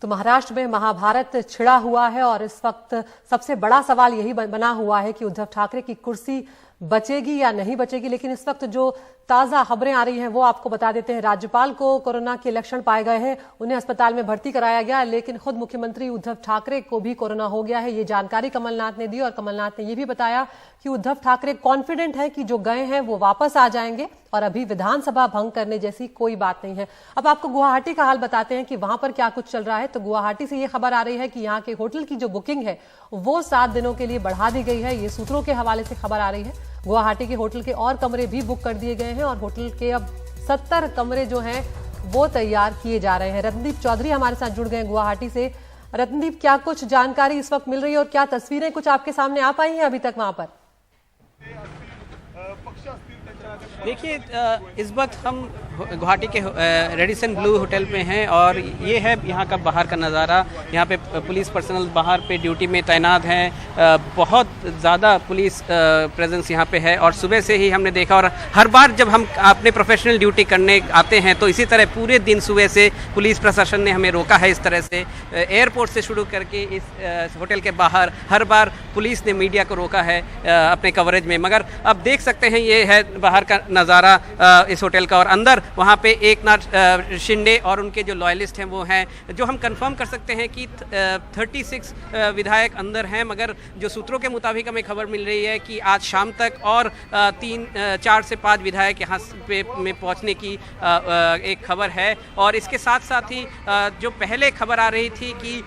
तो महाराष्ट्र में महाभारत छिड़ा हुआ है और इस वक्त सबसे बड़ा सवाल यही बना हुआ है कि उद्धव ठाकरे की कुर्सी बचेगी या नहीं बचेगी। लेकिन इस वक्त जो ताजा खबरें आ रही हैं वो आपको बता देते हैं। राज्यपाल को कोरोना के लक्षण पाए गए हैं, उन्हें अस्पताल में भर्ती कराया गया, लेकिन खुद मुख्यमंत्री उद्धव ठाकरे को भी कोरोना हो गया है। ये जानकारी कमलनाथ ने दी और कमलनाथ ने यह भी बताया कि उद्धव ठाकरे कॉन्फिडेंट है कि जो गए हैं वो वापस आ जाएंगे और अभी विधानसभा भंग करने जैसी कोई बात नहीं है। अब आपको गुवाहाटी का हाल बताते हैं कि वहां पर क्या कुछ चल रहा है। तो गुवाहाटी से ये खबर आ रही है कि यहाँ के होटल की जो बुकिंग है वो 7 दिनों के लिए बढ़ा दी गई है। ये सूत्रों के हवाले से खबर आ रही है। गुवाहाटी के होटल के और कमरे भी बुक कर दिए गए हैं और होटल के अब 70 कमरे जो हैं वो तैयार किए जा रहे हैं। रत्नदीप चौधरी हमारे साथ जुड़ गए हैं गुवाहाटी से। रत्नदीप, क्या कुछ जानकारी इस वक्त मिल रही है और क्या तस्वीरें कुछ आपके सामने आ पाई हैं अभी तक वहां पर? देखिए, इस वक्त हम गुवाहाटी के रेडिसन ब्लू होटल में हैं और ये है यहाँ का बाहर का नज़ारा। यहाँ पे पुलिस पर्सनल बाहर पे ड्यूटी में तैनात हैं। बहुत ज़्यादा पुलिस प्रेजेंस यहाँ पे है और सुबह से ही हमने देखा। और हर बार जब हम अपने प्रोफेशनल ड्यूटी करने आते हैं तो इसी तरह पूरे दिन सुबह से पुलिस प्रशासन ने हमें रोका है। इस तरह से एयरपोर्ट से शुरू करके इस होटल के बाहर हर बार पुलिस ने मीडिया को रोका है अपने कवरेज में। मगर अब देख सकते हैं ये है बाहर का नज़ारा इस होटल का। और अंदर वहाँ पे एकनाथ शिंदे और उनके जो लॉयलिस्ट हैं वो हैं, जो हम कंफर्म कर सकते हैं कि 36 विधायक अंदर हैं। मगर जो सूत्रों के मुताबिक हमें खबर मिल रही है कि आज शाम तक और 4 से 5 विधायक यहाँ पे में पहुँचने की एक खबर है। और इसके साथ साथ ही जो पहले खबर आ रही थी कि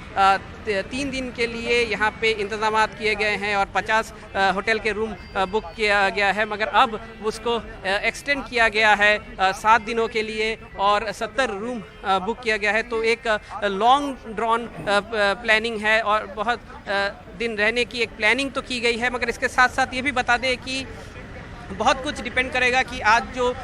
3 दिन के लिए यहाँ पे इंतजामात किए गए हैं और 50 होटल के रूम बुक किया गया है, मगर अब उसको एक्सटेंड किया गया है 7 दिनों के लिए और 70 रूम बुक किया गया है। तो एक लॉन्ग ड्रॉन प्लानिंग है और बहुत दिन रहने की एक प्लानिंग तो की गई है। मगर इसके साथ साथ ये भी बता दें कि बहुत कुछ डिपेंड करेगा कि आज जो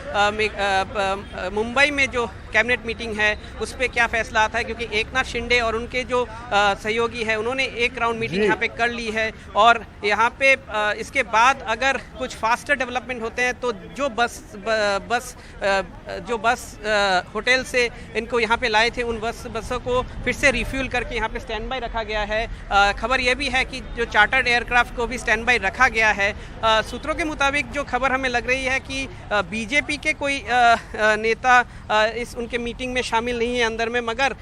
मुंबई में जो कैबिनेट मीटिंग है उस पर क्या फैसला आता है, क्योंकि एकनाथ शिंदे और उनके जो सहयोगी है उन्होंने एक राउंड मीटिंग यहाँ पे कर ली है। और यहाँ पे इसके बाद अगर कुछ फास्टर डेवलपमेंट होते हैं तो जो बस होटल से इनको यहाँ पे लाए थे उन बसों को फिर से रिफ्यूल करके यहाँ पे स्टैंड बाई रखा गया है। खबर यह भी है कि जो चार्टर्ड एयरक्राफ्ट को भी स्टैंड बाई रखा गया है। सूत्रों के मुताबिक जो खबर हमें लग रही है कि बीजेपी के कोई नेता इस उनके मीटिंग में शामिल नहीं है अंदर में। मगर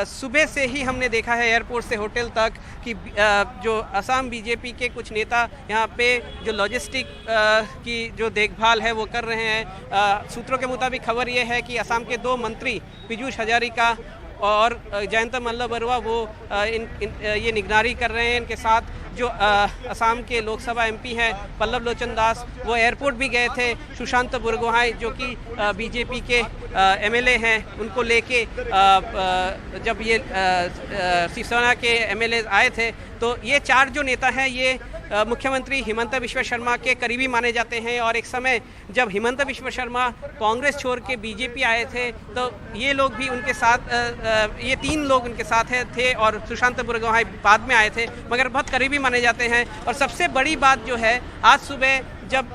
सुबह से ही हमने देखा है एयरपोर्ट से होटल तक कि जो असम बीजेपी के कुछ नेता यहाँ पे जो लॉजिस्टिक की जो देखभाल है वो कर रहे हैं। सूत्रों के मुताबिक खबर ये है कि असम के 2 मंत्री पीयूष हजारिका और जयंत मल्ल बरुआ वो ये निगरानी कर रहे हैं। इनके साथ जो असम के लोकसभा एमपी हैं पल्लव लोचन दास, वो एयरपोर्ट भी गए थे। सुशांत बुरगोहाई जो कि बीजेपी के एमएलए हैं, उनको लेके जब ये शिवसेना के एमएलए आए थे तो ये 4 जो नेता हैं ये मुख्यमंत्री हिमंत बिश्व शर्मा के करीबी माने जाते हैं। और एक समय जब हिमंत बिश्व शर्मा कांग्रेस छोड़ के बीजेपी आए थे तो ये लोग भी उनके साथ ये 3 लोग उनके साथ थे और सुशांत बुरगोहाई बाद में आए थे, मगर बहुत करीबी माने जाते हैं। और सबसे बड़ी बात जो है, आज सुबह जब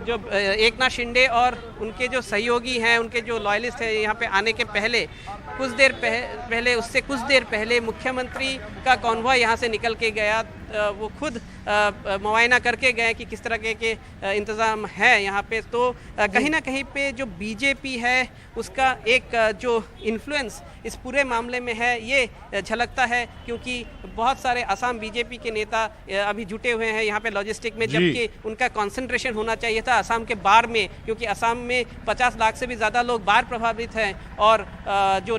जो एकनाथ शिंदे और उनके जो सहयोगी हैं, उनके जो लॉयलिस्ट हैं, यहाँ पे आने के पहले कुछ देर पहले मुख्यमंत्री का कॉन्वॉय यहाँ से निकल के गया। वो खुद मुआयना करके गए कि किस तरह के इंतज़ाम है यहाँ पे। तो कहीं ना कहीं पे जो बीजेपी है उसका एक जो इन्फ्लुएंस इस पूरे मामले में है ये झलकता है, क्योंकि बहुत सारे असम बीजेपी के नेता अभी जुटे हुए हैं यहाँ पे लॉजिस्टिक में, जबकि उनका कंसंट्रेशन होना चाहिए था असम के बाढ़ में, क्योंकि असम में 50 लाख से भी ज़्यादा लोग बाढ़ प्रभावित हैं। और जो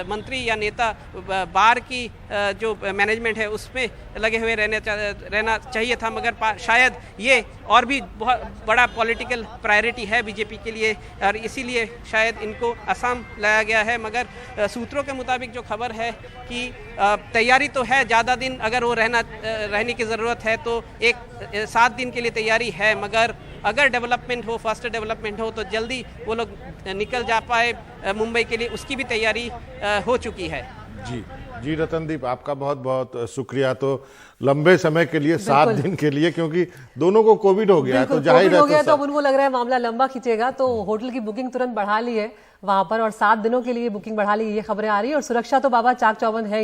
मंत्री या नेता बाढ़ की जो मैनेजमेंट है उसमें लगे हुए रहना चाहिए था। मगर शायद ये और भी बहुत बड़ा पॉलिटिकल प्रायोरिटी है बीजेपी के लिए और इसीलिए शायद इनको असम लाया गया है। मगर सूत्रों के मुताबिक जो खबर है कि तैयारी तो है, ज़्यादा दिन अगर वो रहने की ज़रूरत है तो 7 दिन के लिए तैयारी है। मगर अगर डेवलपमेंट हो, फास्टर डेवलपमेंट हो तो जल्दी वो लोग निकल जा पाए मुंबई के लिए, उसकी भी तैयारी हो चुकी है। जी रतनदीप, आपका बहुत बहुत शुक्रिया। तो लंबे समय के लिए 7 दिन के लिए, क्योंकि दोनों को कोविड हो गया तो जाहिर है तो अब उनको लग रहा है मामला लंबा खींचेगा, तो होटल की बुकिंग तुरंत बढ़ा ली है। वहां पर और 7 दिनों के लिए बुकिंग बढ़ा ली, ये खबरें आ रही है। और सुरक्षा तो बाबा चाक चौबंद है।